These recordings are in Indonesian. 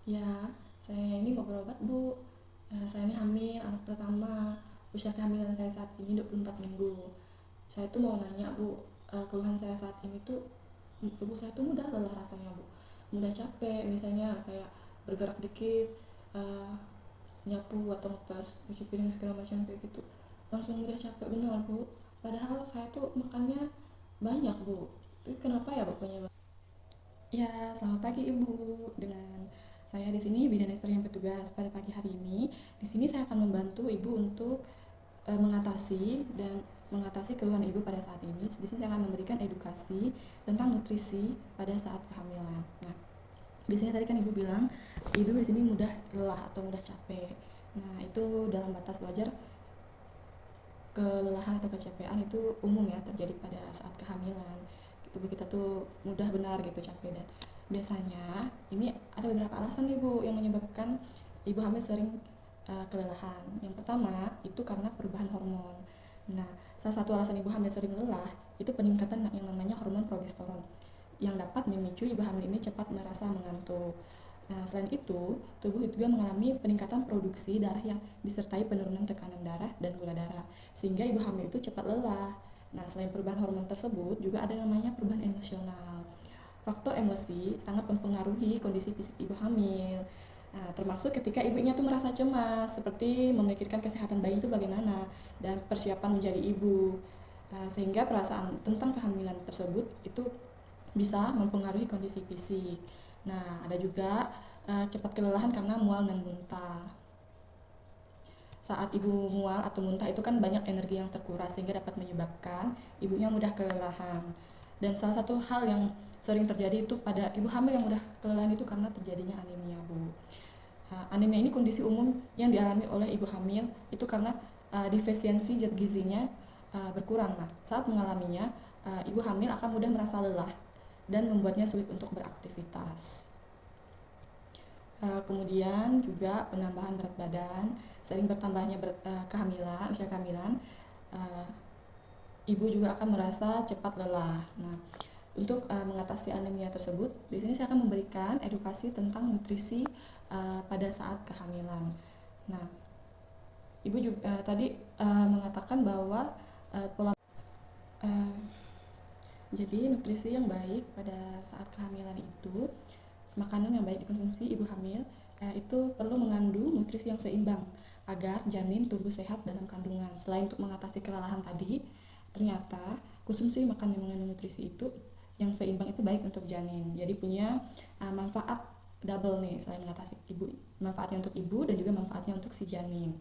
Ya, saya ini mau berobat Bu. Saya ini hamil anak pertama. Usia kehamilan saya saat ini 24 minggu. Saya tuh mau nanya Bu, keluhan saya saat ini tuh tubuh saya tuh mudah lelah rasanya Bu. Mudah capek, misalnya kayak bergerak dikit, eh, nyapu atau ngepas, cuci piring segala macam kayak gitu. Langsung mudah capek benar Bu. Padahal saya tuh makannya banyak Bu. Tapi kenapa ya Bu penyebab? Ya, selamat pagi Ibu. Dengan saya di sini bidan Esther yang bertugas pada pagi hari ini. Di sini saya akan membantu Ibu untuk mengatasi dan mengatasi keluhan Ibu pada saat ini. Di sini saya akan memberikan edukasi tentang nutrisi pada saat kehamilan. Nah, di sini tadi kan Ibu bilang Ibu di sini mudah lelah atau mudah capek. Nah, itu dalam batas wajar. Kelelahan atau kecapean itu umum ya terjadi pada saat kehamilan. Tubuh kita tuh mudah benar gitu capek, dan biasanya ini ada beberapa alasan nih Bu yang menyebabkan ibu hamil sering kelelahan. Yang pertama itu karena perubahan hormon. Nah, salah satu alasan ibu hamil sering lelah itu peningkatan yang namanya hormon progesteron yang dapat memicu ibu hamil ini cepat merasa mengantuk. Nah, selain itu, tubuh juga mengalami peningkatan produksi darah yang disertai penurunan tekanan darah dan gula darah, sehingga ibu hamil itu cepat lelah. Nah, selain perubahan hormon tersebut, juga ada namanya perubahan emosional. Faktor emosi sangat mempengaruhi kondisi fisik ibu hamil. Nah, termasuk ketika ibunya tuh merasa cemas, seperti memikirkan kesehatan bayi itu bagaimana dan persiapan menjadi ibu. Sehingga perasaan tentang kehamilan tersebut itu bisa mempengaruhi kondisi fisik. Nah, ada juga cepat kelelahan karena mual dan muntah. Saat ibu mual atau muntah itu kan banyak energi yang terkuras sehingga dapat menyebabkan ibunya mudah kelelahan. Dan salah satu hal yang sering terjadi itu pada ibu hamil yang mudah kelelahan itu karena terjadinya anemia, Bu. Anemia ini kondisi umum yang dialami oleh ibu hamil itu karena defisiensi zat gizinya berkurang. Nah, saat mengalaminya, ibu hamil akan mudah merasa lelah dan membuatnya sulit untuk beraktivitas. Kemudian juga penambahan berat badan, sering bertambahnya kehamilan, usia kehamilan, uh, ibu juga akan merasa cepat lelah. Nah, untuk mengatasi anemia tersebut, di sini saya akan memberikan edukasi tentang nutrisi pada saat kehamilan. Nah, ibu juga tadi mengatakan bahwa pola uh, jadi nutrisi yang baik pada saat kehamilan itu, makanan yang baik dikonsumsi ibu hamil itu perlu mengandung nutrisi yang seimbang agar janin tumbuh sehat dalam kandungan. Selain untuk mengatasi kelelahan tadi, ternyata konsumsi makanan yang mengandung nutrisi itu yang seimbang itu baik untuk janin. Jadi punya manfaat double nih, selain mengatasi ibu, manfaatnya untuk ibu dan juga manfaatnya untuk si janin.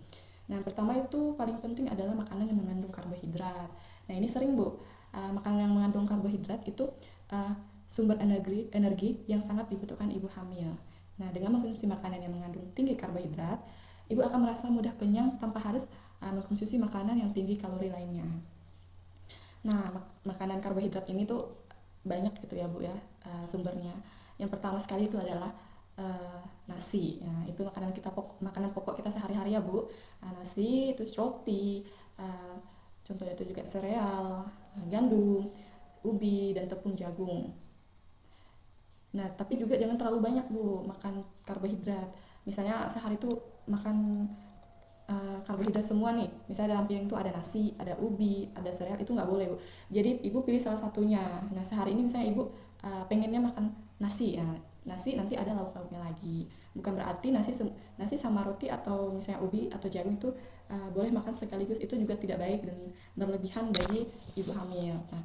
Nah, yang pertama itu paling penting adalah makanan yang mengandung karbohidrat. Nah, ini sering Bu, makanan yang mengandung karbohidrat itu uh, sumber energi yang sangat dibutuhkan ibu hamil. Nah, dengan mengkonsumsi makanan yang mengandung tinggi karbohidrat, ibu akan merasa mudah kenyang tanpa harus mengkonsumsi makanan yang tinggi kalori lainnya. Nah, makanan karbohidrat ini tuh banyak gitu ya Bu ya, sumbernya. Yang pertama sekali itu adalah nasi. Nah, itu makanan pokok kita sehari-hari ya Bu. Nasi, itu roti, contohnya itu juga sereal, gandum, ubi dan tepung jagung. Nah, tapi juga jangan terlalu banyak Bu makan karbohidrat. Misalnya sehari itu makan karbohidrat semua nih. Misalnya dalam piring itu ada nasi, ada ubi, ada sereal, itu nggak boleh Bu. Jadi Ibu pilih salah satunya. Nah, sehari ini misalnya Ibu pengennya makan nasi ya. Nasi nanti ada lauk-lauknya lagi. Bukan berarti nasi sama roti atau misalnya ubi atau jagung itu boleh makan sekaligus, itu juga tidak baik dan berlebihan bagi ibu hamil. Nah,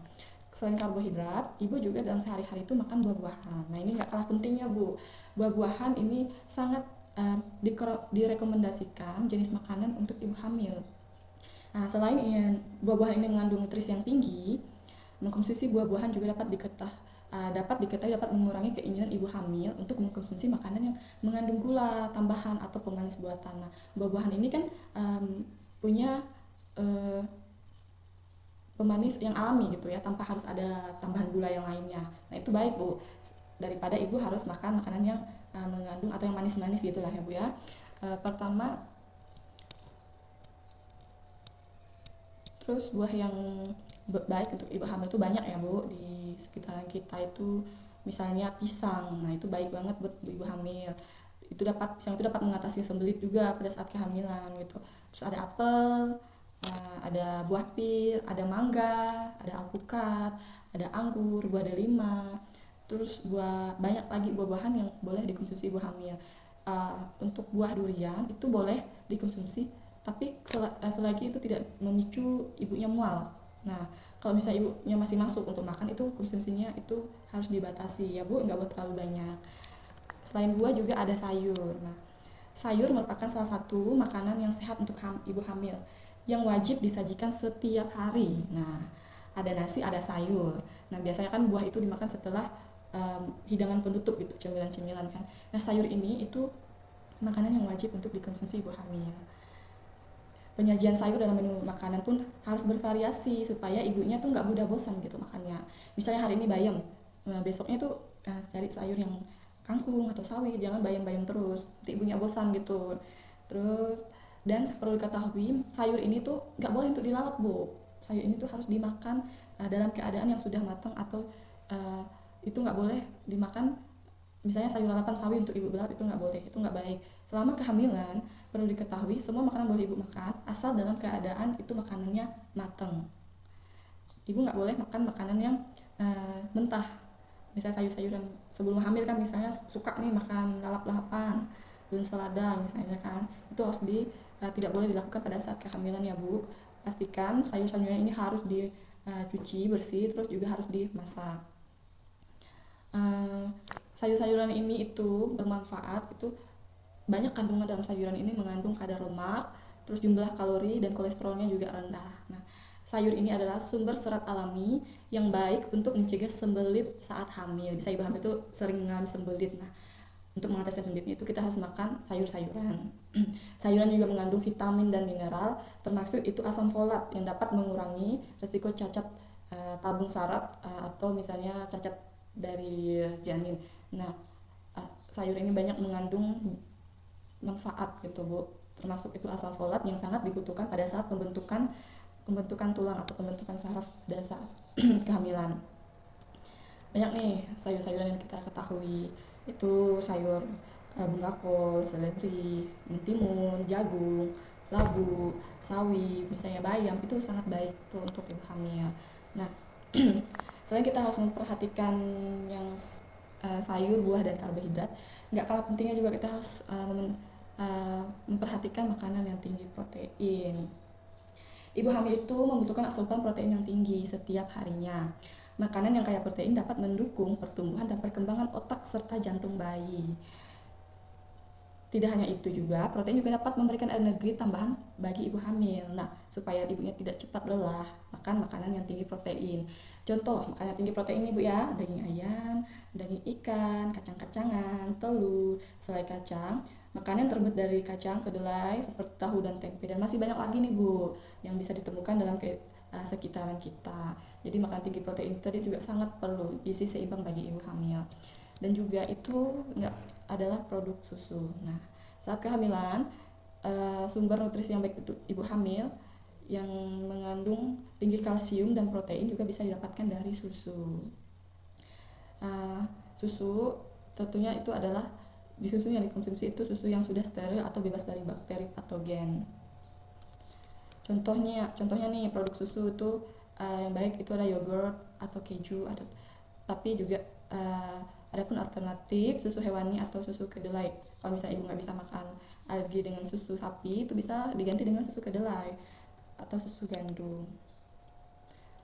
selain karbohidrat, ibu juga dalam sehari-hari itu makan buah-buahan. Nah, ini nggak kalah pentingnya Bu. Buah-buahan ini sangat direkomendasikan jenis makanan untuk ibu hamil. Nah, selain buah-buahan ini mengandung nutrisi yang tinggi, mengkonsumsi buah-buahan juga dapat mengurangi keinginan ibu hamil untuk mengkonsumsi makanan yang mengandung gula tambahan atau pemanis buatan. Nah, buah-buahan ini kan punya uh, pemanis yang alami gitu ya, tanpa harus ada tambahan gula yang lainnya. Nah, itu baik Bu, daripada ibu harus makan makanan yang mengandung atau yang manis-manis gitulah ya Bu ya. Pertama, terus buah yang baik untuk ibu hamil itu banyak ya Bu di sekitaran kita itu, misalnya pisang. Nah, itu baik banget buat ibu hamil. pisang itu dapat mengatasi sembelit juga pada saat kehamilan gitu. Terus ada apel, ada buah pir, ada mangga, ada alpukat, ada anggur, buah delima, terus banyak lagi buah-buahan yang boleh dikonsumsi ibu hamil. Untuk buah durian itu boleh dikonsumsi, tapi selagi itu tidak memicu ibunya mual. Nah, kalau misalnya ibunya masih masuk untuk makan, itu konsumsinya itu harus dibatasi ya Bu, nggak boleh terlalu banyak. Selain buah juga ada sayur. Nah, sayur merupakan salah satu makanan yang sehat untuk ibu hamil yang wajib disajikan setiap hari. Nah, ada nasi, ada sayur. Nah, biasanya kan buah itu dimakan setelah hidangan penutup gitu, cemilan-cemilan kan. Nah, sayur ini itu makanan yang wajib untuk dikonsumsi ibu hamil. Penyajian sayur dalam menu makanan pun harus bervariasi supaya ibunya tuh nggak mudah bosan gitu makannya. Misalnya hari ini bayam, besoknya tuh cari sayur yang kangkung atau sawi, jangan bayam-bayam terus, nanti ibunya bosan gitu. Terus dan perlu diketahui sayur ini tuh nggak boleh untuk dilalap Bu. Sayur ini tuh harus dimakan dalam keadaan yang sudah matang, atau uh, itu nggak boleh dimakan. Misalnya sayur lalapan sawi untuk ibu belap itu nggak boleh, itu nggak baik. Selama kehamilan perlu diketahui semua makanan boleh ibu makan asal dalam keadaan itu makanannya matang. Ibu nggak boleh makan makanan yang mentah. Misalnya sayur-sayuran sebelum hamil kan misalnya suka nih makan lalap-lalapan, daun selada misalnya kan, itu harus tidak boleh dilakukan pada saat kehamilan ya Bu. Pastikan sayur-sayuran ini harus dicuci bersih, terus juga harus dimasak. Sayur-sayuran ini itu bermanfaat, itu banyak kandungan dalam sayuran ini mengandung kadar lemak, terus jumlah kalori dan kolesterolnya juga rendah. Nah, sayur ini adalah sumber serat alami yang baik untuk mencegah sembelit saat hamil. Bisa ibu hamil itu sering mengalami sembelit. Nah, untuk mengatasi sembelitnya itu kita harus makan sayur-sayuran. Sayuran juga mengandung vitamin dan mineral, termasuk itu asam folat yang dapat mengurangi risiko cacat tabung saraf atau misalnya cacat dari janin. Nah, sayur ini banyak mengandung manfaat gitu Bu, termasuk itu asam folat yang sangat dibutuhkan pada saat pembentukan tulang atau pembentukan saraf pada saat kehamilan. Banyak nih sayur-sayuran yang kita ketahui, itu sayur bunga kol, seledri, mentimun, jagung, labu, sawi, misalnya bayam, itu sangat baik tuh untuk ibu hamil. Nah, selain kita harus memperhatikan yang sayur, buah, dan karbohidrat, nggak kalah pentingnya juga kita harus memperhatikan makanan yang tinggi protein. Ibu hamil itu membutuhkan asupan protein yang tinggi setiap harinya. Makanan yang kaya protein dapat mendukung pertumbuhan dan perkembangan otak serta jantung bayi. Tidak hanya itu juga, protein juga dapat memberikan energi tambahan bagi ibu hamil. Nah, supaya ibunya tidak cepat lelah, makan makanan yang tinggi protein. Contoh, makanan tinggi protein ibu ya, daging ayam, daging ikan, kacang-kacangan, telur, selai kacang, makanan yang terbuat dari kacang, kedelai, seperti tahu dan tempe, dan masih banyak lagi nih Bu, yang bisa ditemukan dalam sekitaran kita. Jadi makanan tinggi protein tadi juga sangat perlu, gizi seimbang bagi ibu hamil. Dan juga itu enggak adalah produk susu. Nah, saat kehamilan sumber nutrisi yang baik untuk ibu hamil yang mengandung tinggi kalsium dan protein juga bisa didapatkan dari susu. Susu tentunya itu adalah di susu yang dikonsumsi itu susu yang sudah steril atau bebas dari bakteri patogen. Contohnya nih produk susu itu yang baik itu ada yogurt atau keju, tapi juga ada pun alternatif susu hewani atau susu kedelai. Kalau misalnya ibu nggak bisa makan lagi dengan susu sapi, itu bisa diganti dengan susu kedelai atau susu gandum.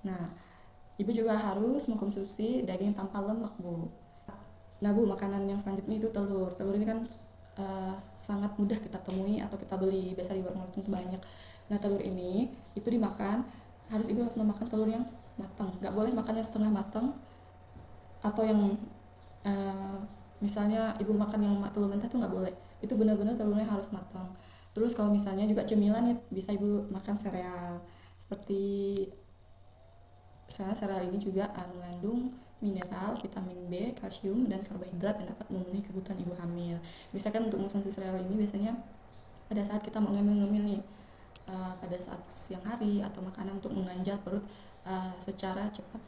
Nah, ibu juga harus mengkonsumsi daging tanpa lemak Bu. Nah Bu, makanan yang selanjutnya itu telur. Telur ini kan sangat mudah kita temui atau kita beli, biasa di warung itu banyak. Nah, telur ini itu dimakan, ibu harus memakan telur yang matang, nggak boleh makannya setengah matang atau yang misalnya ibu makan yang telur mentah tuh nggak boleh, itu benar-benar telurnya harus matang. Terus kalau misalnya juga cemilan ya, bisa ibu makan sereal, seperti sereal ini juga mengandung mineral, vitamin B, kalsium, dan karbohidrat yang dapat memenuhi kebutuhan ibu hamil. Biasanya untuk mengonsumsi sereal ini biasanya pada saat kita mau ngemil-ngemil nih, pada saat siang hari, atau makanan untuk mengganjal perut secara cepat